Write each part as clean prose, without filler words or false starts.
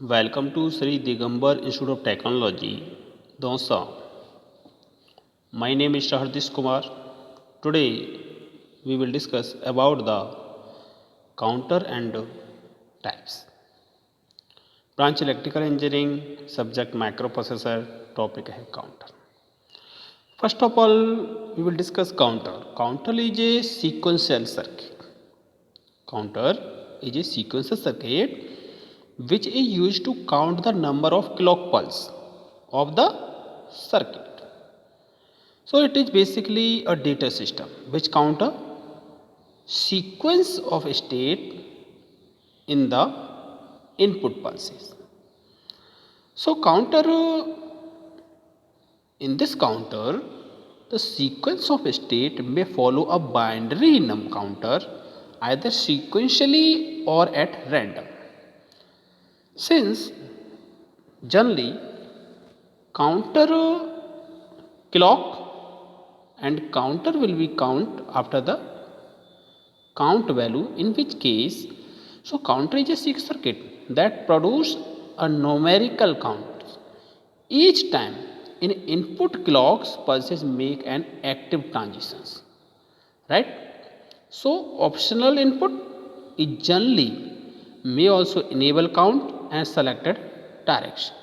Welcome to Sri Digambar Institute of Technology, Dausa. My name is Hardish Kumar. Today we will discuss about the counter and types. Branch Electrical Engineering, subject microprocessor, topic है counter. First of all, we will discuss counter. Counter is a sequential circuit. Counter is a sequential circuit which is used to count the number of clock pulse of the circuit. So it is basically a data system which count a sequence of state in the input pulses. So in this counter, the sequence of state may follow a binary counter either sequentially or at random. Since generally counter clock and counter will be count after the count value, in which case so counter is a circuit that produce a numerical count each time in input clocks pulses make an active transitions, right? So optional input is generally may also enable count and selected direction.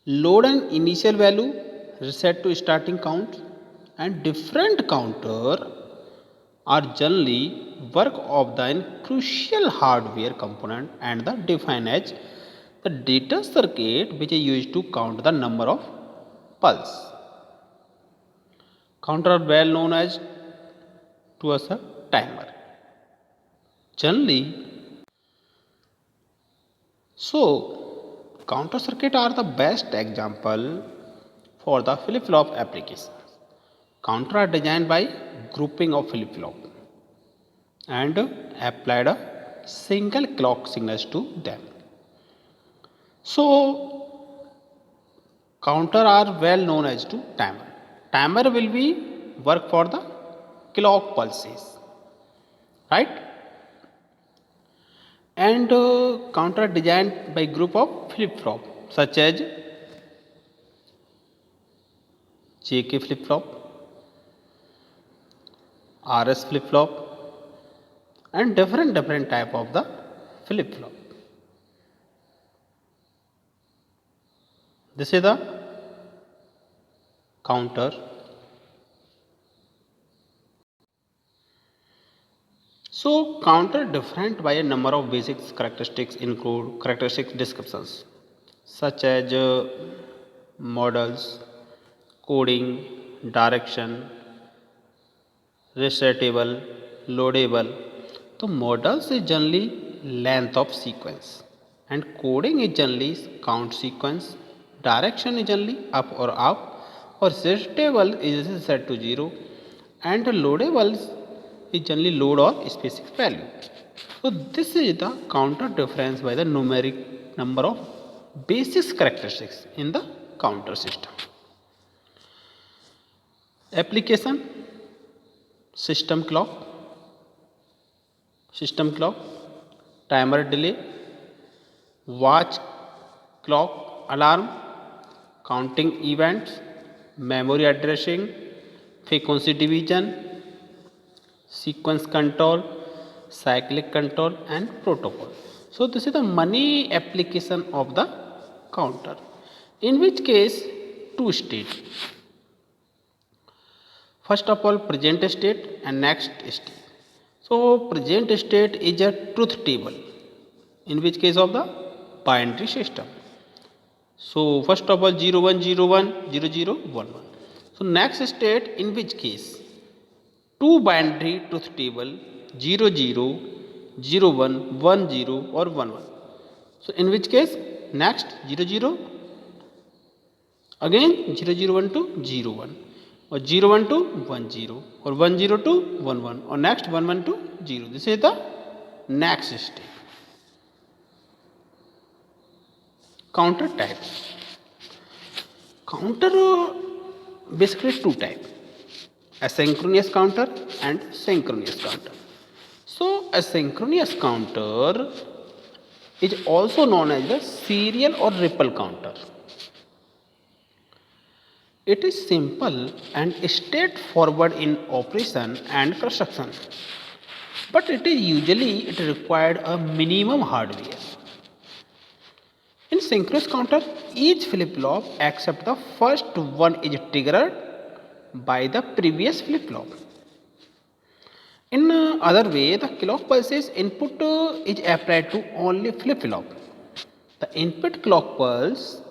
Load an initial value reset to starting count, and different counter are generally work of the crucial hardware component and the define as the data circuit which is used to count the number of pulse. Counter are well known as to us a timer. Generally, so counter circuit are the best example for the flip-flop applications. Counter are designed by grouping of flip-flop and applied a single clock signals to them. So counter are well known as to timer. Timer will be work for the clock pulses, right? And counter are designed by group of flip-flop such as JK flip-flop, RS flip-flop and different type of the flip-flop. This is the counter. So counter different by a number of basic characteristics include characteristic descriptions such as models, coding, direction, resetable, loadable. So models is generally length of sequence and coding is generally count sequence, direction is generally up or out, or resetable is set to 0 and loadable is generally load or specific value. So this is the counter difference by the numeric number of basic characteristics in the counter system. Application system clock, timer delay, watch clock alarm, counting events, memory addressing, frequency division, sequence control, cyclic control and protocol. So this is the many application of the counter, in which case two state. First of all, present state and next state. So present state is a truth table, in which case of the binary system. So first of all 0 1 0 1 0 0 1 1. So next state, in which case two binary truth table 0 0 0 1 1 0 or 1 1. So in which case next 0 0 again 0 0 1 to 0 1 or 0 1 to 1 0 or 1 0 to 1 1 or next 1 1 to 0. This is the next state. Counter types. Counter basically two types, asynchronous counter and synchronous counter. So asynchronous counter is also known as the serial or ripple counter. It is simple and straightforward in operation and construction, but it required a minimum hardware. In synchronous counter, each flip-flop except the first one is triggered by the previous flip-flop. In other way, the clock pulses input is applied to only flip-flop. The input clock pulse,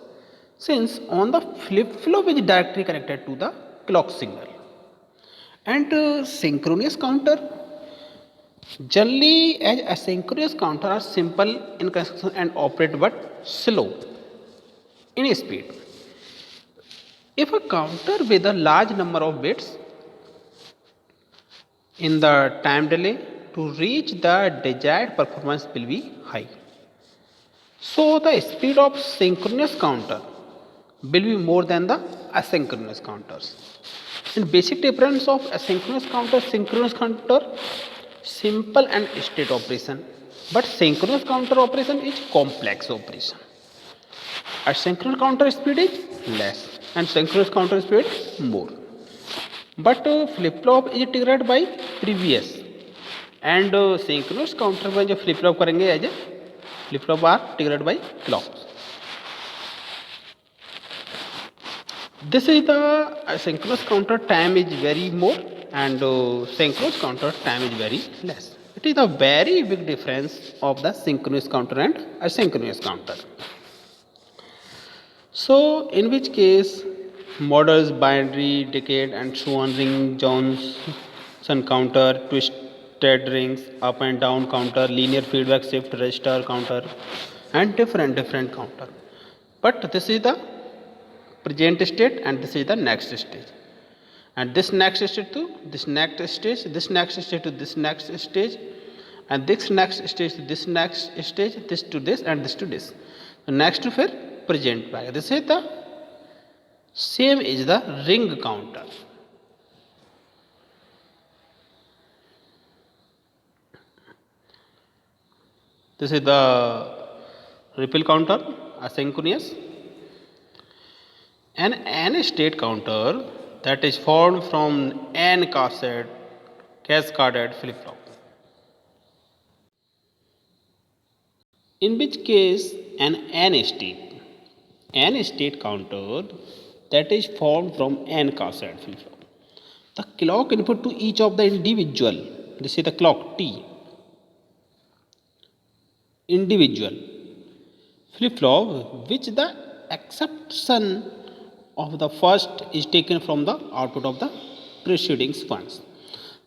since on the flip-flop is directly connected to the clock signal. And synchronous counter, generally as asynchronous counter are simple in construction and operate but slow in speed. If a counter with a large number of bits in the time delay to reach the desired performance will be high. So the speed of synchronous counter will be more than the asynchronous counters. In basic difference of asynchronous counter, synchronous counter, simple and straight operation, but synchronous counter operation is complex operation. Asynchronous counter speed is less and synchronous counter speed more. But flip flop is triggered by previous and synchronous counter में जो flip flop करेंगे as flip flop are triggered by clocks. This is the synchronous counter time is very more and synchronous counter time is very less. It is a very big difference of the synchronous counter and asynchronous counter. So in which case models binary, decade and so on, ring Johnson counter, twisted rings, up and down counter, linear feedback shift register counter and different counter. But this is the present state and this is the next stage. And this next stage to this next stage, this next stage to this next stage and this next stage to this next stage, this to this and this to this. So next to फिर present पाएगा. This is the same is the ring counter. This is the ripple counter, asynchronous. An n state counter that is formed from n cascaded flip flop. In which case an n state counter that is formed from n cascade flip flop. The clock input to each of the individual, this is the clock T, individual flip flop which the exception of the first is taken from the output of the preceding ones.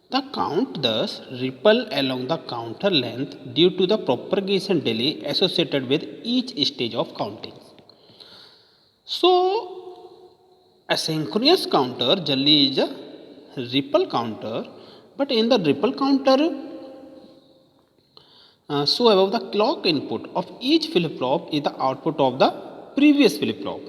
The count thus ripple along the counter length due to the propagation delay associated with each stage of counting. So asynchronous counter generally is a ripple counter, but in the ripple counter so above the clock input of each flip flop is the output of the previous flip flop.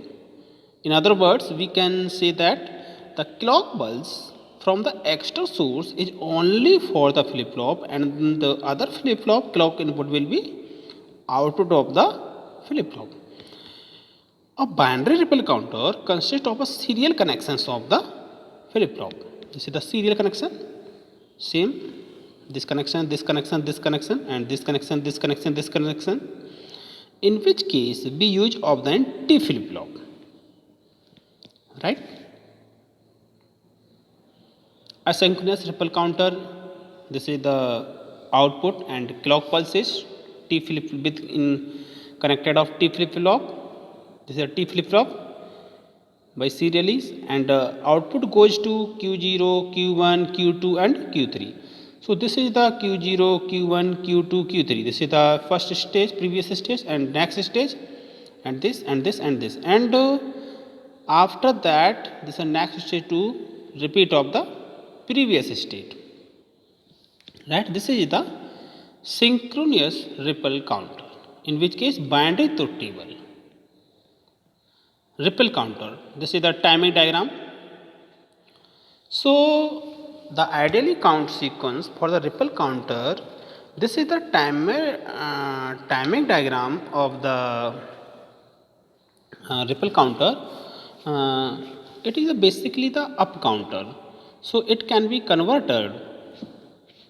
In other words, we can say that the clock pulse from the extra source is only for the flip flop and the other flip flop clock input will be output of the flip flop. A binary ripple counter consists of a serial connections of the flip flop. This is the serial connection, same, this connection, this connection, this connection and this connection, this connection, this connection, in which case we use of the T flip flop, right? Asynchronous ripple counter, this is the output and clock pulses T flip with in connected of T flip flop. This is a T flip flop by serially and output goes to Q0, Q1, Q2 and Q3. So this is the Q0, Q1, Q2, Q3. This is the first stage, previous stage and next stage and this and this and this. And after that this is the next stage to repeat of the previous state. Right? This is the synchronous ripple counter, in which case binary truth table. Ripple counter, this is the timing diagram. So the ideally count sequence for the ripple counter This is the timing diagram of the ripple counter. It is basically the up counter, so it can be converted.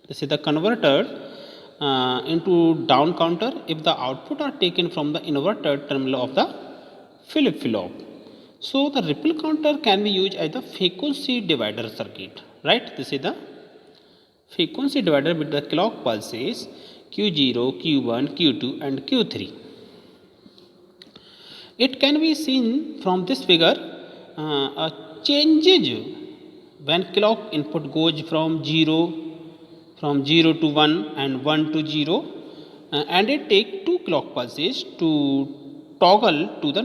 This is the converted into down counter if the output are taken from the inverted terminal of the flip-flop. So the ripple counter can be used as the frequency divider circuit, right? This is the frequency divider with the clock pulses Q0, Q1, Q2 and Q3. It can be seen from this figure changes when clock input goes from 0 to 1 and 1 to 0, and it take 2 clock pulses to toggle to the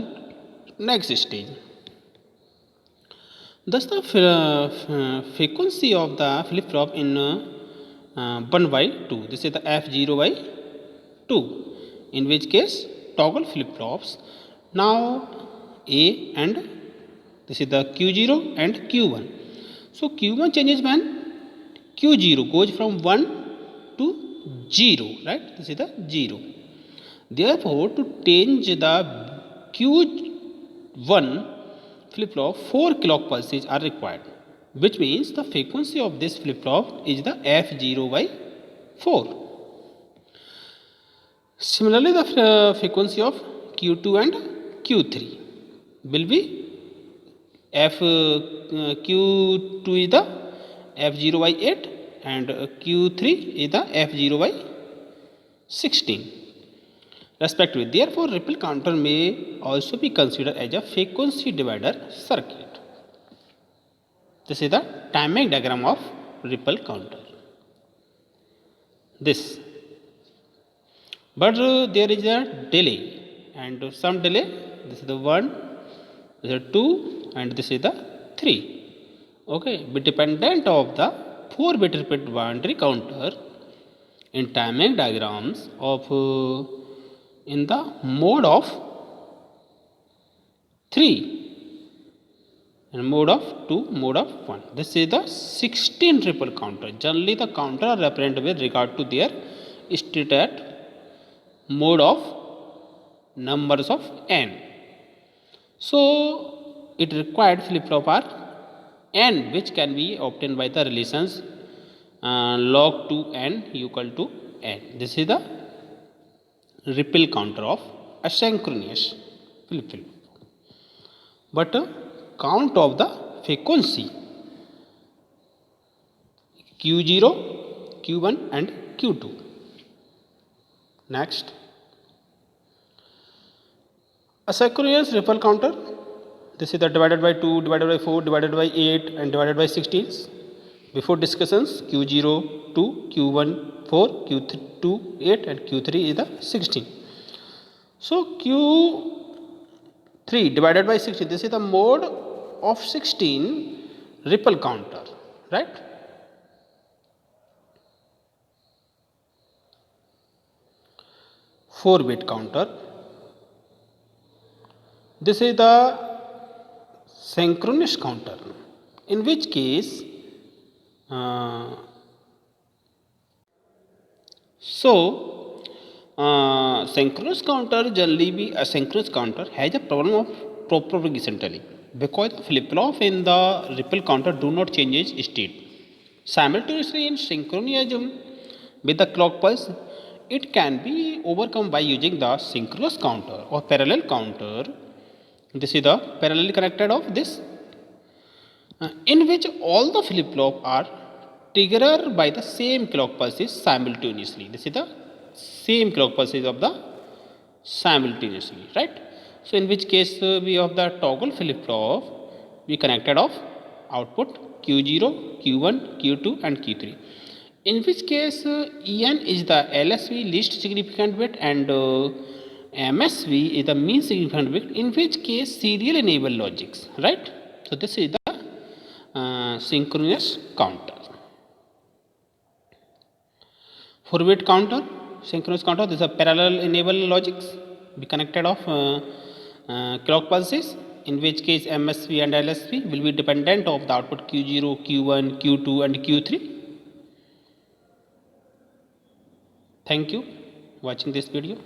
next stage. Thus the frequency of the flip flop in 1 by 2, this is the F0 by 2, in which case toggle flip flops now A and this is the Q0 and Q1. So Q1 changes when Q0 goes from 1 to 0, right? This is the 0. Therefore, to change the Q1 flip flop, 4 clock pulses are required, which means the frequency of this flip flop is the F0 by 4. Similarly, the frequency of Q2 and Q3 will be Q2 is the F0 by 8 and Q3 is the F0 by 16 respectively. Therefore, ripple counter may also be considered as a frequency divider circuit. This is the timing diagram of ripple counter. This. But there is a delay and some delay. This is the 1, this is the 2 and this is the 3. Okay, be dependent of the 4-bit repeat binary counter in timing diagrams of in the mode of 3 and mode of 2, mode of 1. This is the 16 ripple counter. Generally, the counter are represented with regard to their state at mode of numbers of n. So it required flip flop are n, which can be obtained by the relations log 2 n equal to n. This is the ripple counter of asynchronous flip flop. But count of the frequency Q0, Q1 and Q2. Next, asynchronous ripple counter. This is the divided by 2, divided by 4, divided by 8 and divided by 16. Before discussions, Q0 2, Q1 4, Q2 8 and Q3 is the 16. So Q3 divided by 16, this is the mode of 16 ripple counter, right? Four-bit counter. This is the synchronous counter, in which case synchronous counter generally be asynchronous counter has a problem of propagation delay because the flip flop in the ripple counter do not change its state simultaneously in synchronism with the clock pulse. It can be overcome by using the synchronous counter or parallel counter. This is the parallel connected of this, in which all the flip flop are triggered by the same clock pulses simultaneously. This is the same clock pulses of the simultaneously, right? So in which case we have the toggle flip flop we connected of output Q0, Q1, Q2 and Q3. In which case En is the LSB least significant bit and MSB is the mean significant bit, in which case serial enable logics, right? So this is the synchronous counter. 4-bit counter, synchronous counter, this is a parallel enable logics be connected of clock pulses, in which case MSB and LSB will be dependent of the output Q0, Q1, Q2 and Q3. Thank you watching this video.